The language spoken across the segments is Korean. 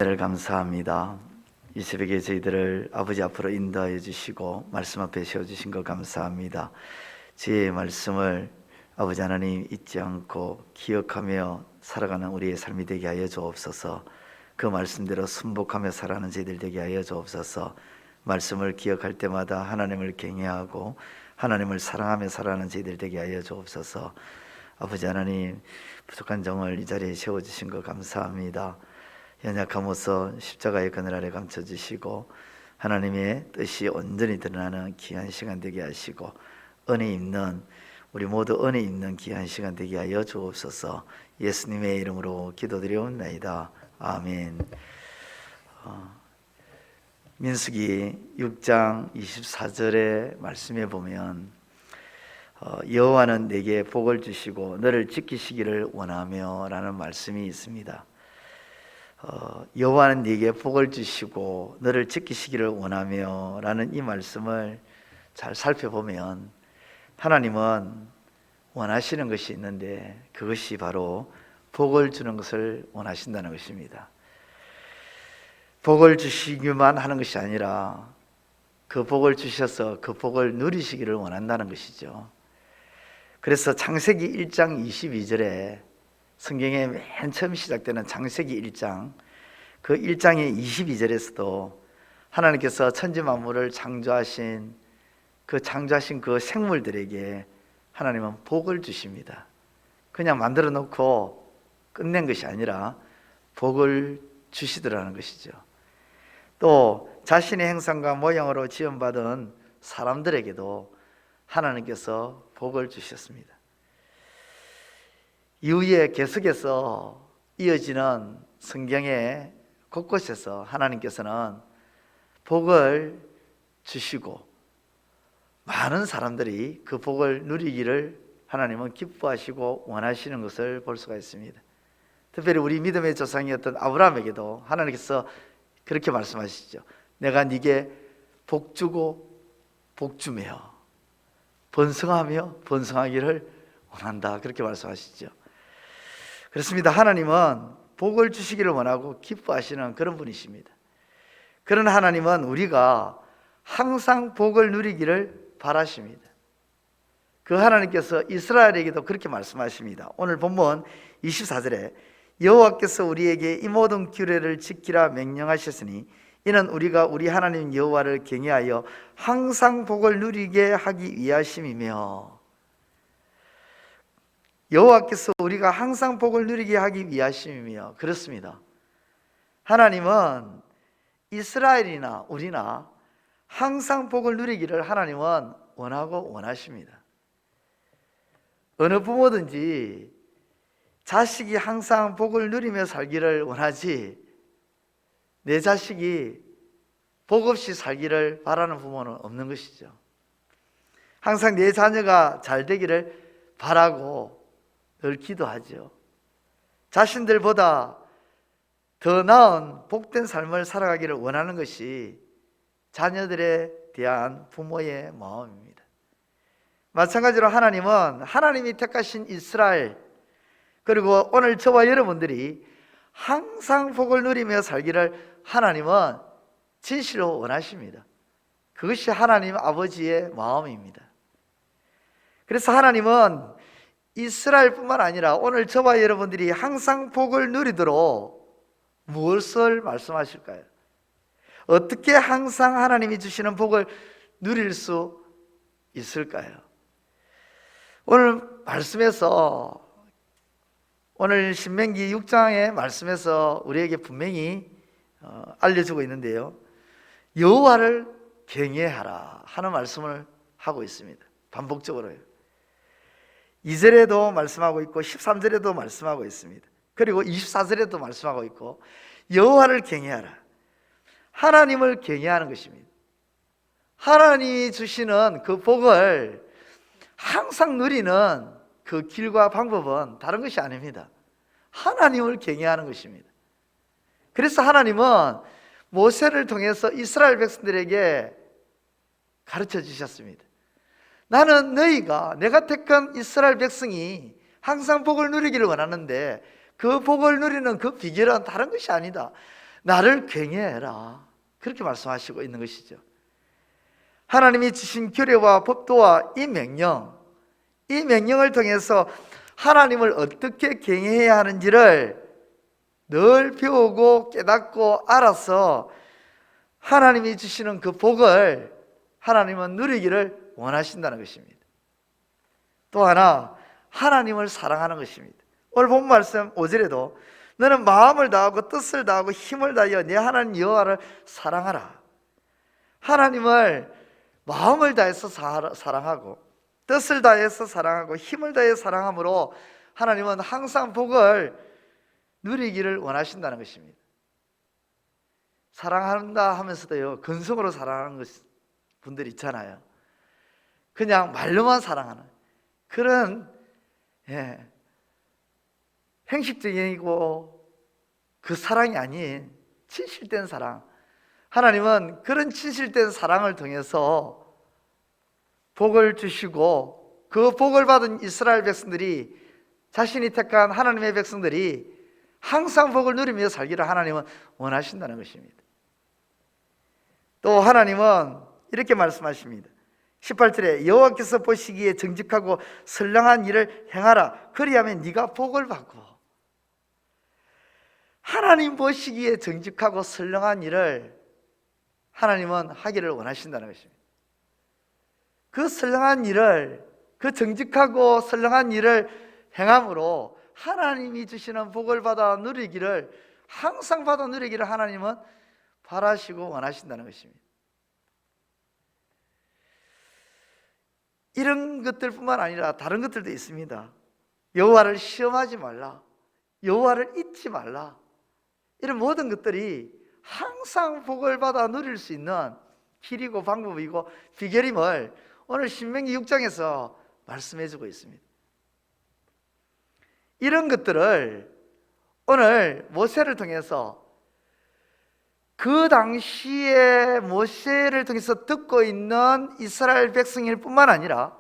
를 감사합니다. 이 새벽에 저희들을 아버지 앞으로 인도하여 주시고 말씀 앞에 세워주신 것 감사합니다. 주의 말씀을 아버지 하나님 잊지 않고 기억하며 살아가는 우리의 삶이 되게 하여 주옵소서. 그 말씀대로 순복하며 살아가는 저희들 되게 하여 주옵소서. 말씀을 기억할 때마다 하나님을 경외하고 하나님을 사랑하며 살아가는 저희들 되게 하여 주옵소서. 아버지 하나님, 부족한 종을 이 자리에 세워주신 것 감사합니다. 연약함으로써 십자가의 그늘 아래 감춰주시고 하나님의 뜻이 온전히 드러나는 귀한 시간 되게 하시고 은혜 입는, 우리 모두 은혜 입는 귀한 시간 되게 하여 주옵소서. 예수님의 이름으로 기도드리옵나이다. 아멘. 민수기 6장 24절의 말씀에 보면 여호와는 내게 복을 주시고 너를 지키시기를 원하며 라는 말씀이 있습니다. 여호와는 네게 복을 주시고 너를 지키시기를 원하며 라는 이 말씀을 잘 살펴보면 하나님은 원하시는 것이 있는데 그것이 바로 복을 주는 것을 원하신다는 것입니다. 복을 주시기만 하는 것이 아니라 그 복을 주셔서 그 복을 누리시기를 원한다는 것이죠. 그래서 창세기 1장 22절에 성경의 맨 처음 시작되는 창세기 1장, 그 1장의 22절에서도 하나님께서 천지 만물을 창조하신 그 생물들에게 하나님은 복을 주십니다. 그냥 만들어 놓고 끝낸 것이 아니라 복을 주시더라는 것이죠. 또 자신의 형상과 모양으로 지음받은 사람들에게도 하나님께서 복을 주셨습니다. 이후에 계속해서 이어지는 성경의 곳곳에서 하나님께서는 복을 주시고 많은 사람들이 그 복을 누리기를 하나님은 기뻐하시고 원하시는 것을 볼 수가 있습니다. 특별히 우리 믿음의 조상이었던 아브라함에게도 하나님께서 그렇게 말씀하시죠. 내가 네게 복 주고 복 주며 번성하며 번성하기를 원한다, 그렇게 말씀하시죠. 그렇습니다. 하나님은 복을 주시기를 원하고 기뻐하시는 그런 분이십니다. 그런 하나님은 우리가 항상 복을 누리기를 바라십니다. 그 하나님께서 이스라엘에게도 그렇게 말씀하십니다. 오늘 본문 24절에 여호와께서 우리에게 이 모든 규례를 지키라 명령하셨으니 이는 우리가 우리 하나님 여호와를 경외하여 항상 복을 누리게 하기 위하심이며, 여호와께서 우리가 항상 복을 누리게 하기 위하심이며, 그렇습니다. 하나님은 이스라엘이나 우리나 항상 복을 누리기를 하나님은 원하고 원하십니다. 어느 부모든지 자식이 항상 복을 누리며 살기를 원하지 내 자식이 복 없이 살기를 바라는 부모는 없는 것이죠. 항상 내 자녀가 잘 되기를 바라고 늘 기도하죠. 자신들보다 더 나은 복된 삶을 살아가기를 원하는 것이 자녀들에 대한 부모의 마음입니다. 마찬가지로 하나님은 하나님이 택하신 이스라엘, 그리고 오늘 저와 여러분들이 항상 복을 누리며 살기를 하나님은 진실로 원하십니다. 그것이 하나님 아버지의 마음입니다. 그래서 하나님은 이스라엘뿐만 아니라 오늘 저와 여러분들이 항상 복을 누리도록 무엇을 말씀하실까요? 어떻게 항상 하나님이 주시는 복을 누릴 수 있을까요? 오늘 말씀에서, 오늘 신명기 6장의 말씀에서 우리에게 분명히 알려주고 있는데요, 여호와를 경외하라 하는 말씀을 하고 있습니다. 반복적으로요. 2절에도 말씀하고 있고 13절에도 말씀하고 있습니다. 그리고 24절에도 말씀하고 있고, 여호와를 경외하라, 하나님을 경외하는 것입니다. 하나님이 주시는 그 복을 항상 누리는 그 길과 방법은 다른 것이 아닙니다. 하나님을 경외하는 것입니다. 그래서 하나님은 모세를 통해서 이스라엘 백성들에게 가르쳐 주셨습니다. 나는 너희가, 내가 택한 이스라엘 백성이 항상 복을 누리기를 원하는데 그 복을 누리는 그 비결은 다른 것이 아니다. 나를 경외해라. 그렇게 말씀하시고 있는 것이죠. 하나님이 주신 규례와 법도와 이 명령을 통해서 하나님을 어떻게 경외해야 하는지를 늘 배우고 깨닫고 알아서 하나님이 주시는 그 복을 하나님은 누리기를 원하신다는 것입니다. 또 하나, 하나님을 사랑하는 것입니다. 오늘 본 말씀 5절에도 너는 마음을 다하고 뜻을 다하고 힘을 다하여 내 하나님 여호와를 사랑하라. 하나님을 마음을 다해서 사랑하고 뜻을 다해서 사랑하고 힘을 다해 사랑함으로 하나님은 항상 복을 누리기를 원하신다는 것입니다. 사랑한다 하면서도요, 근성으로 사랑하는 분들 있잖아요. 그냥 말로만 사랑하는 그런 형식적이고 그 사랑이 아닌 진실된 사랑. 하나님은 그런 진실된 사랑을 통해서 복을 주시고 그 복을 받은 이스라엘 백성들이, 자신이 택한 하나님의 백성들이 항상 복을 누리며 살기를 하나님은 원하신다는 것입니다. 또 하나님은 이렇게 말씀하십니다. 18절에 여호와께서 보시기에 정직하고 선량한 일을 행하라. 그리하면 네가 복을 받고. 하나님 보시기에 정직하고 선량한 일을 하나님은 하기를 원하신다는 것입니다. 그 선량한 일을, 그 정직하고 선량한 일을 행함으로 하나님이 주시는 복을 받아 누리기를, 항상 받아 누리기를 하나님은 바라시고 원하신다는 것입니다. 이런 것들뿐만 아니라 다른 것들도 있습니다. 여호와를 시험하지 말라, 여호와를 잊지 말라. 이런 모든 것들이 항상 복을 받아 누릴 수 있는 길이고 방법이고 비결임을 오늘 신명기 6장에서 말씀해 주고 있습니다. 이런 것들을 오늘 모세를 통해서, 그 당시에 모세를 통해서 듣고 있는 이스라엘 백성일 뿐만 아니라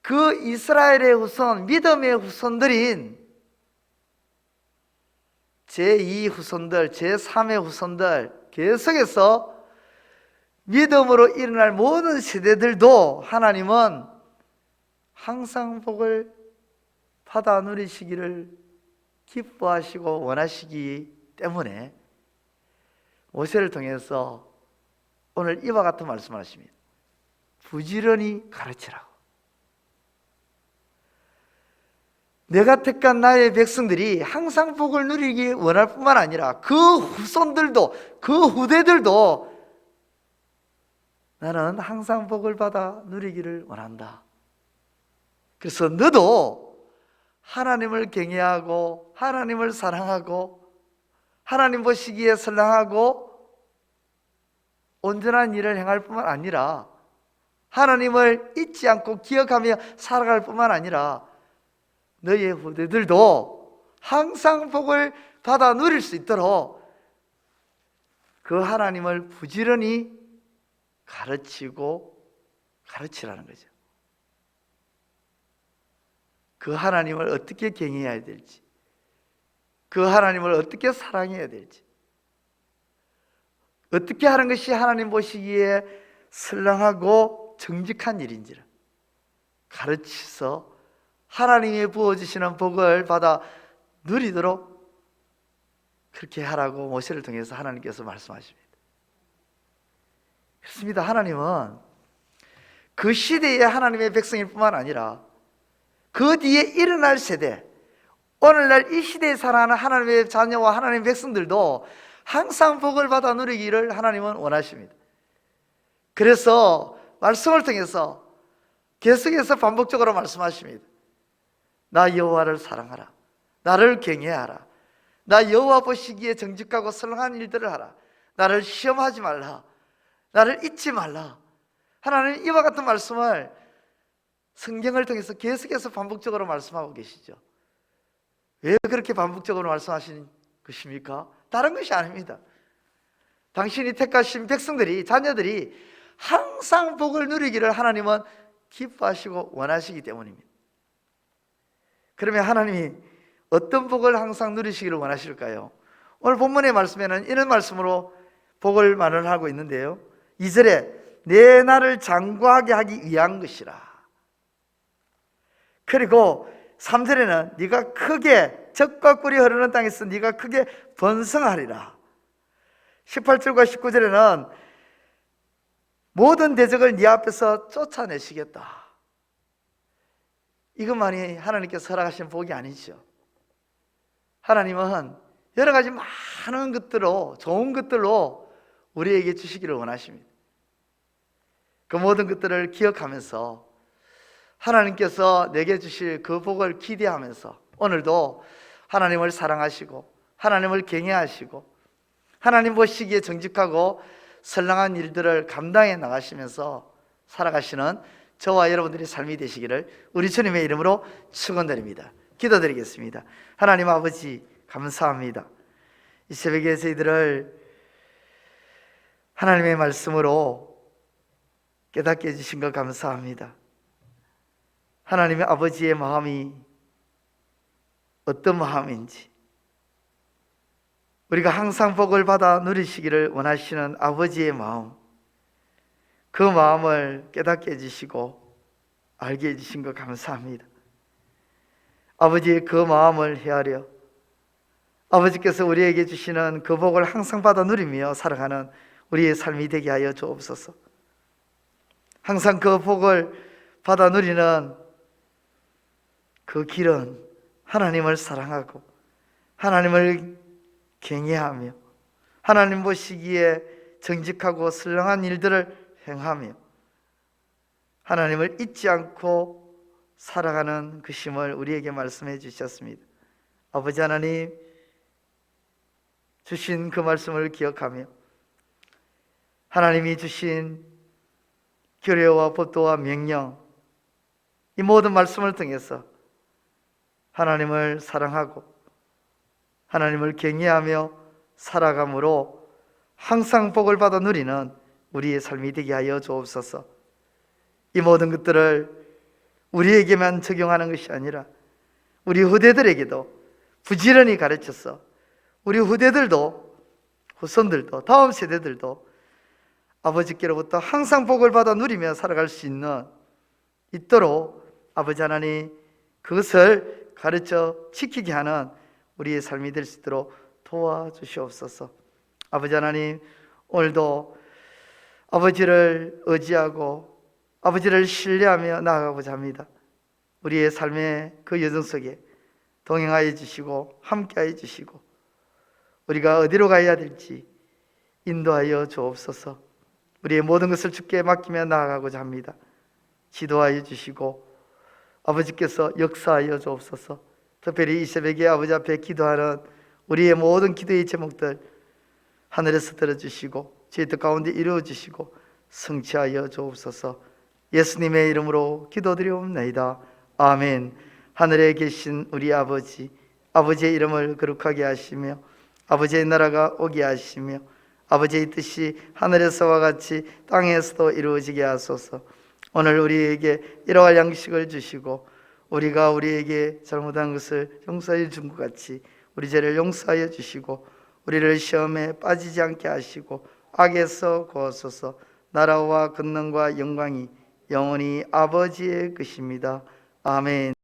그 이스라엘의 후손, 믿음의 후손들인 제2 후손들, 제3의 후손들, 계속해서 믿음으로 일어날 모든 세대들도 하나님은 항상 복을 받아 누리시기를 기뻐하시고 원하시기 때문에 모세를 통해서 오늘 이와 같은 말씀을 하십니다. 부지런히 가르치라고. 내가 택한 나의 백성들이 항상 복을 누리기 원할 뿐만 아니라 그 후손들도, 그 후대들도 나는 항상 복을 받아 누리기를 원한다. 그래서 너도 하나님을 경외하고 하나님을 사랑하고 하나님 보시기에 선량하고 온전한 일을 행할 뿐만 아니라 하나님을 잊지 않고 기억하며 살아갈 뿐만 아니라 너의 후대들도 항상 복을 받아 누릴 수 있도록 그 하나님을 부지런히 가르치라는 거죠. 그 하나님을 어떻게 경외해야 될지, 그 하나님을 어떻게 사랑해야 될지, 어떻게 하는 것이 하나님 보시기에 선량하고 정직한 일인지를 가르쳐서 하나님이 부어주시는 복을 받아 누리도록 그렇게 하라고 모세를 통해서 하나님께서 말씀하십니다. 그렇습니다. 하나님은 그 시대의 하나님의 백성일 뿐만 아니라 그 뒤에 일어날 세대, 오늘날 이 시대에 살아가는 하나님의 자녀와 하나님의 백성들도 항상 복을 받아 누리기를 하나님은 원하십니다. 그래서 말씀을 통해서 계속해서 반복적으로 말씀하십니다. 나 여호와를 사랑하라, 나를 경외하라, 나 여호와 보시기에 정직하고 선량한 일들을 하라, 나를 시험하지 말라, 나를 잊지 말라. 하나님 이와 같은 말씀을 성경을 통해서 계속해서 반복적으로 말씀하고 계시죠. 왜 그렇게 반복적으로 말씀하시는 것입니까? 다른 것이 아닙니다. 당신이 택하신 백성들이, 자녀들이 항상 복을 누리기를 하나님은 기뻐하시고 원하시기 때문입니다. 그러면 하나님이 어떤 복을 항상 누리시기를 원하실까요? 오늘 본문의 말씀에는 이런 말씀으로 복을 마련하고 있는데요. 2절에 내 나를 장구하게 하기 위한 것이라. 그리고 3절에는 네가 크게 젖과 꿀이 흐르는 땅에서 네가 크게 번성하리라. 18절과 19절에는 모든 대적을 네 앞에서 쫓아내시겠다. 이것만이 하나님께서 허락하신 복이 아니죠. 하나님은 여러 가지 많은 것들로, 좋은 것들로 우리에게 주시기를 원하십니다. 그 모든 것들을 기억하면서 하나님께서 내게 주실 그 복을 기대하면서 오늘도 하나님을 사랑하시고 하나님을 경외하시고 하나님 보시기에 정직하고 선량한 일들을 감당해 나가시면서 살아가시는 저와 여러분들의 삶이 되시기를 우리 주님의 이름으로 축원드립니다. 기도드리겠습니다. 하나님 아버지 감사합니다. 이 새벽에 저희들을 하나님의 말씀으로 깨닫게 해주신 것 감사합니다. 하나님의 아버지의 마음이 어떤 마음인지, 우리가 항상 복을 받아 누리시기를 원하시는 아버지의 마음, 그 마음을 깨닫게 해주시고 알게 해주신 것 감사합니다. 아버지의 그 마음을 헤아려 아버지께서 우리에게 주시는 그 복을 항상 받아 누리며 살아가는 우리의 삶이 되게 하여 주옵소서. 항상 그 복을 받아 누리는 그 길은 하나님을 사랑하고 하나님을 경외하며 하나님 보시기에 정직하고 선량한 일들을 행하며 하나님을 잊지 않고 살아가는 것임을 우리에게 말씀해 주셨습니다. 아버지 하나님 주신 그 말씀을 기억하며 하나님이 주신 규례와 법도와 명령, 이 모든 말씀을 통해서 하나님을 사랑하고 하나님을 경외하며 살아감으로 항상 복을 받아 누리는 우리의 삶이 되게 하여 주옵소서. 이 모든 것들을 우리에게만 적용하는 것이 아니라 우리 후대들에게도 부지런히 가르쳐서 우리 후대들도, 후손들도, 다음 세대들도 아버지께로부터 항상 복을 받아 누리며 살아갈 수 있도록 아버지 하나님 그것을 가르쳐 지키게 하는 우리의 삶이 될 수 있도록 도와주시옵소서. 아버지 하나님 오늘도 아버지를 의지하고 아버지를 신뢰하며 나아가고자 합니다. 우리의 삶의 그 여정 속에 동행하여 주시고 함께하여 주시고 우리가 어디로 가야 될지 인도하여 주옵소서. 우리의 모든 것을 주께 맡기며 나아가고자 합니다. 지도하여 주시고 아버지께서 역사하여 주옵소서. 특별히 이 새벽에 아버지 앞에 기도하는 우리의 모든 기도의 제목들 하늘에서 들어주시고 저희 뜻 가운데 이루어주시고 성취하여 주옵소서. 예수님의 이름으로 기도드리옵나이다. 아멘. 하늘에 계신 우리 아버지, 아버지의 이름을 거룩하게 하시며 아버지의 나라가 오게 하시며 아버지의 뜻이 하늘에서와 같이 땅에서도 이루어지게 하소서. 오늘 우리에게 일용할 양식을 주시고 우리가 우리에게 잘못한 것을 용서해 준 것 같이 우리 죄를 용서하여 주시고 우리를 시험에 빠지지 않게 하시고 악에서 구하소서. 나라와 권능과 영광이 영원히 아버지의 것입니다. 아멘.